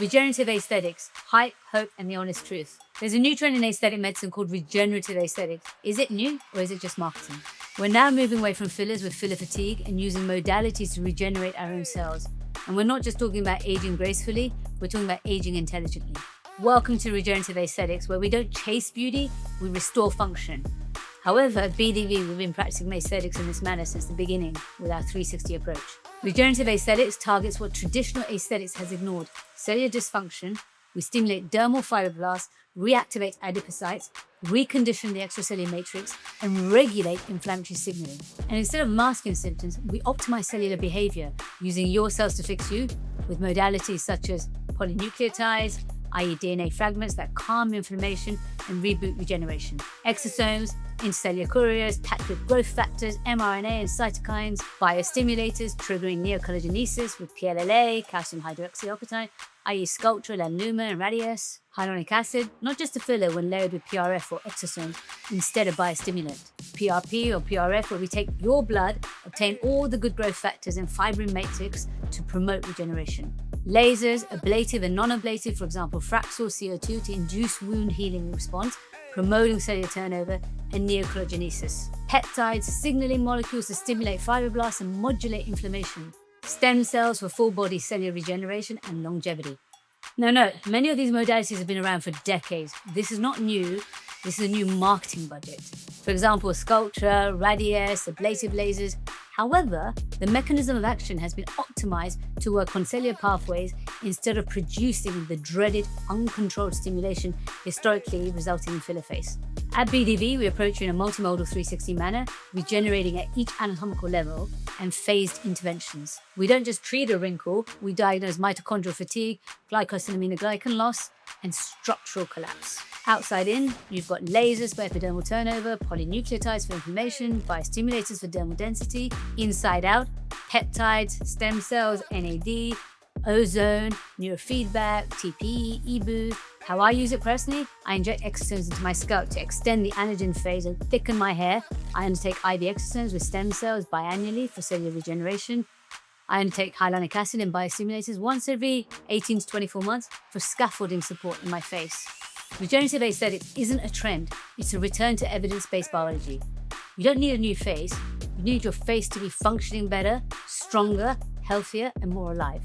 Regenerative aesthetics, hype, hope, and the honest truth. There's a new trend in aesthetic medicine called regenerative aesthetics. Is it new or is it just marketing? We're now moving away from fillers with filler fatigue and using modalities to regenerate our own cells. And we're not just talking about aging gracefully, we're talking about aging intelligently. Welcome to regenerative aesthetics, where we don't chase beauty, we restore function. However, at BDV, we've been practicing aesthetics in this manner since the beginning with our 360 approach. Regenerative aesthetics targets what traditional aesthetics has ignored: cellular dysfunction. We stimulate dermal fibroblasts, reactivate adipocytes, recondition the extracellular matrix, and regulate inflammatory signaling. And instead of masking symptoms, we optimize cellular behavior using your cells to fix you with modalities such as polynucleotides, i.e. DNA fragments that calm inflammation and reboot regeneration. Exosomes, intercellular couriers packed with growth factors, mRNA and cytokines, biostimulators triggering neocollagenesis with PLLA, calcium hydroxyapatite, i.e. Sculptra, Lanluma and Radius. Hyaluronic acid, not just a filler when layered with PRF or exosomes instead of biostimulant. PRP or PRF, where we take your blood, obtain all the good growth factors and fibrin matrix to promote regeneration. Lasers, ablative and non-ablative, for example, Fraxel CO2 to induce wound healing response, promoting cellular turnover and neocollagenesis. Peptides, signaling molecules to stimulate fibroblasts and modulate inflammation. Stem cells for full body cellular regeneration and longevity. Now note, many of these modalities have been around for decades. This is not new, this is a new marketing budget. For example, Sculptra, Radius, ablative lasers. However, the mechanism of action has been optimized to work on cellular pathways instead of producing the dreaded uncontrolled stimulation historically resulting in filler face. At BDV, we approach you in a multimodal 360 manner, regenerating at each anatomical level and phased interventions. We don't just treat a wrinkle, we diagnose mitochondrial fatigue, glycosaminoglycan loss, and structural collapse. Outside in, you've got lasers for epidermal turnover, polynucleotides for inflammation, biostimulators for dermal density. Inside out, peptides, stem cells, NAD, ozone, neurofeedback, TPE, EBU. How I use it personally, I inject exosomes into my scalp to extend the anagen phase and thicken my hair. I undertake IV exosomes with stem cells biannually for cellular regeneration. I undertake hyaluronic acid and biostimulators once every 18 to 24 months for scaffolding support in my face. Regenerative aesthetics isn't a trend, it's a return to evidence-based biology. You don't need a new face, you need your face to be functioning better, stronger, healthier, and more alive.